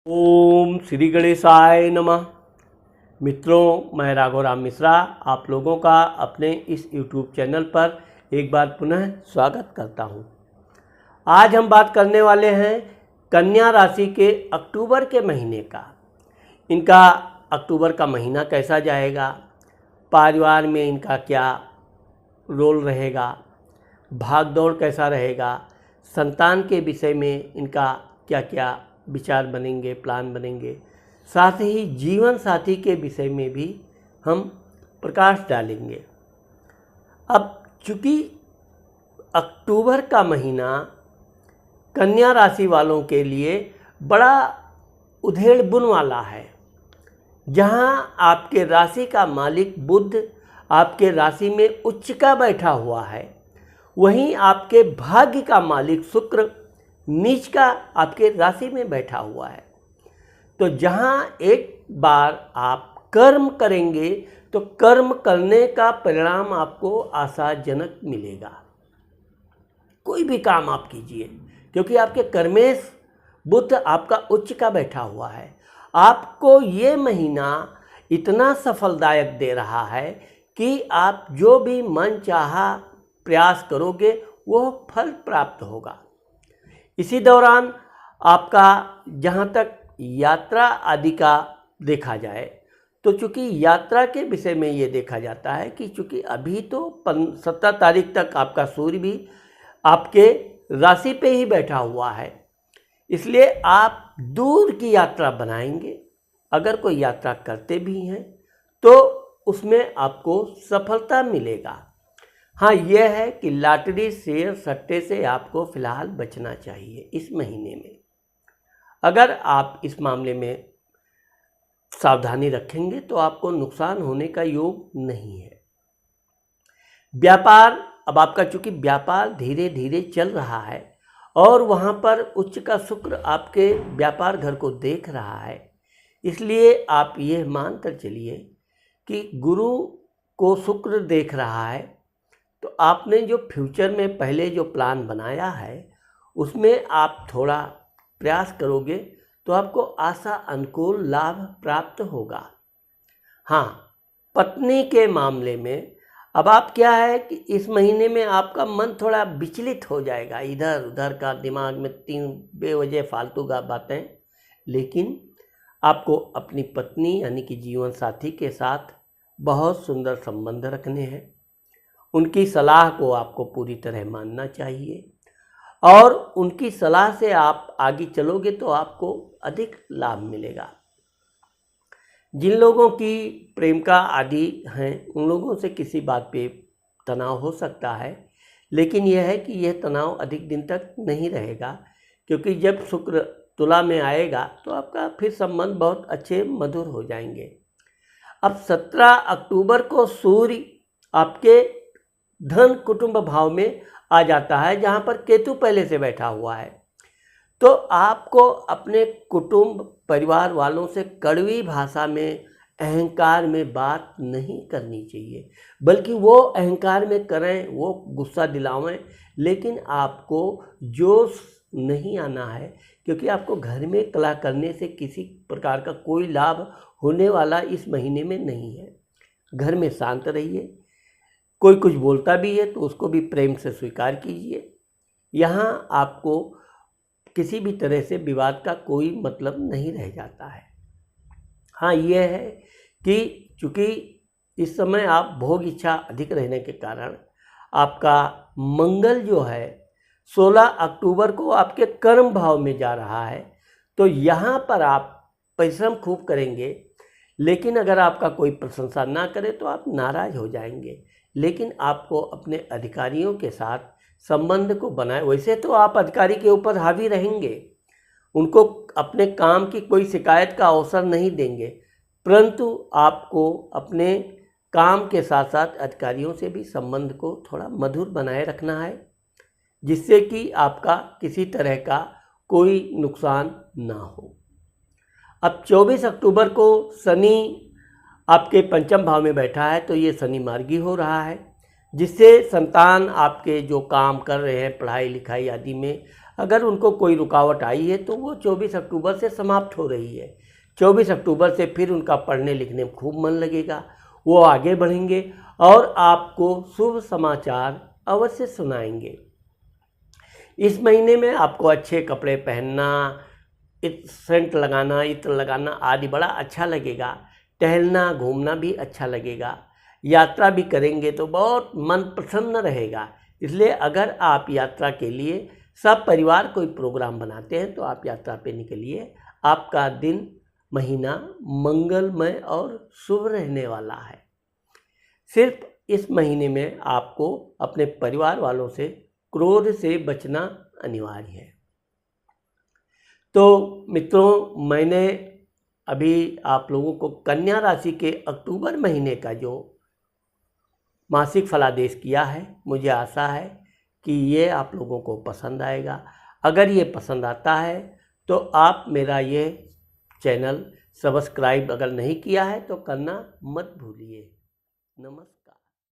ओम श्री गणेशाय नमः। मित्रों, मैं राघव राम मिश्रा आप लोगों का अपने इस YouTube चैनल पर एक बार पुनः स्वागत करता हूं। आज हम बात करने वाले हैं कन्या राशि के अक्टूबर के महीने का। इनका अक्टूबर का महीना कैसा जाएगा, परिवार में इनका क्या रोल रहेगा, भागदौड़ कैसा रहेगा, संतान के विषय में इनका क्या क्या विचार बनेंगे, प्लान बनेंगे, साथ ही जीवन साथी के विषय में भी हम प्रकाश डालेंगे। अब चूँकि अक्टूबर का महीना कन्या राशि वालों के लिए बड़ा उधेड़ बुन वाला है, जहां आपके राशि का मालिक बुध आपके राशि में उच्च का बैठा हुआ है, वहीं आपके भाग्य का मालिक शुक्र नीच का आपके राशि में बैठा हुआ है। तो जहां एक बार आप कर्म करेंगे तो कर्म करने का परिणाम आपको आशाजनक मिलेगा। कोई भी काम आप कीजिए, क्योंकि आपके कर्मेश बुध आपका उच्च का बैठा हुआ है। आपको ये महीना इतना सफलदायक दे रहा है कि आप जो भी मन चाहा प्रयास करोगे वो फल प्राप्त होगा। इसी दौरान आपका जहाँ तक यात्रा आदि का देखा जाए तो चूँकि यात्रा के विषय में ये देखा जाता है कि चूँकि अभी तो 17 तारीख तक आपका सूर्य भी आपके राशि पे ही बैठा हुआ है, इसलिए आप दूर की यात्रा बनाएंगे। अगर कोई यात्रा करते भी हैं तो उसमें आपको सफलता मिलेगा। हाँ, यह है कि लॉटरी, शेयर, सट्टे से आपको फ़िलहाल बचना चाहिए इस महीने में। अगर आप इस मामले में सावधानी रखेंगे तो आपको नुकसान होने का योग नहीं है। व्यापार, अब आपका चूँकि व्यापार धीरे धीरे चल रहा है और वहाँ पर उच्च का शुक्र आपके व्यापार घर को देख रहा है, इसलिए आप ये मानकर चलिए कि गुरु को शुक्र देख रहा है। तो आपने जो फ्यूचर में पहले जो प्लान बनाया है उसमें आप थोड़ा प्रयास करोगे तो आपको आशा अनुकूल लाभ प्राप्त होगा। हाँ, पत्नी के मामले में अब आप क्या है कि इस महीने में आपका मन थोड़ा विचलित हो जाएगा, इधर उधर का दिमाग में 3 बेवजह फालतू का बातें, लेकिन आपको अपनी पत्नी यानी कि जीवन साथी के साथ बहुत सुंदर संबंध रखने हैं। उनकी सलाह को आपको पूरी तरह मानना चाहिए और उनकी सलाह से आप आगे चलोगे तो आपको अधिक लाभ मिलेगा। जिन लोगों की प्रेम का आदि हैं उन लोगों से किसी बात पे तनाव हो सकता है, लेकिन यह है कि यह तनाव अधिक दिन तक नहीं रहेगा, क्योंकि जब शुक्र तुला में आएगा तो आपका फिर संबंध बहुत अच्छे मधुर हो जाएंगे। अब 17 अक्टूबर को सूर्य आपके धन कुटुंब भाव में आ जाता है, जहाँ पर केतु पहले से बैठा हुआ है। तो आपको अपने कुटुंब परिवार वालों से कड़वी भाषा में अहंकार में बात नहीं करनी चाहिए, बल्कि वो अहंकार में करें, वो गुस्सा दिलावें, लेकिन आपको जोश नहीं आना है, क्योंकि आपको घर में कला करने से किसी प्रकार का कोई लाभ होने वाला इस महीने में नहीं है। घर में शांत रहिए। कोई कुछ बोलता भी है तो उसको भी प्रेम से स्वीकार कीजिए। यहाँ आपको किसी भी तरह से विवाद का कोई मतलब नहीं रह जाता है। हाँ, यह है कि चूँकि इस समय आप भोग इच्छा अधिक रहने के कारण आपका मंगल जो है 16 अक्टूबर को आपके कर्म भाव में जा रहा है, तो यहाँ पर आप परिश्रम खूब करेंगे, लेकिन अगर आपका कोई प्रशंसा ना करे तो आप नाराज़ हो जाएंगे। लेकिन आपको अपने अधिकारियों के साथ संबंध को बनाए, वैसे तो आप अधिकारी के ऊपर हावी रहेंगे, उनको अपने काम की कोई शिकायत का अवसर नहीं देंगे, परंतु आपको अपने काम के साथ साथ अधिकारियों से भी संबंध को थोड़ा मधुर बनाए रखना है, जिससे कि आपका किसी तरह का कोई नुकसान ना हो। अब 24 अक्टूबर को शनि आपके पंचम भाव में बैठा है, तो ये शनि मार्गी हो रहा है, जिससे संतान आपके जो काम कर रहे हैं पढ़ाई लिखाई आदि में अगर उनको कोई रुकावट आई है तो वो 24 अक्टूबर से समाप्त हो रही है। 24 अक्टूबर से फिर उनका पढ़ने लिखने में खूब मन लगेगा, वो आगे बढ़ेंगे और आपको शुभ समाचार अवश्य सुनाएंगे। इस महीने में आपको अच्छे कपड़े पहनना, सेंट लगाना, इत्र लगाना आदि बड़ा अच्छा लगेगा। टहलना घूमना भी अच्छा लगेगा। यात्रा भी करेंगे तो बहुत मन प्रसन्न रहेगा। इसलिए अगर आप यात्रा के लिए सब परिवार कोई प्रोग्राम बनाते हैं तो आप यात्रा पे निकलिए। आपका दिन महीना मंगलमय और शुभ रहने वाला है। सिर्फ इस महीने में आपको अपने परिवार वालों से क्रोध से बचना अनिवार्य है। तो मित्रों, मैंने अभी आप लोगों को कन्या राशि के अक्टूबर महीने का जो मासिक फलादेश किया है, मुझे आशा है कि ये आप लोगों को पसंद आएगा। अगर ये पसंद आता है तो आप मेरा ये चैनल सब्सक्राइब अगर नहीं किया है तो करना मत भूलिए। नमस्कार।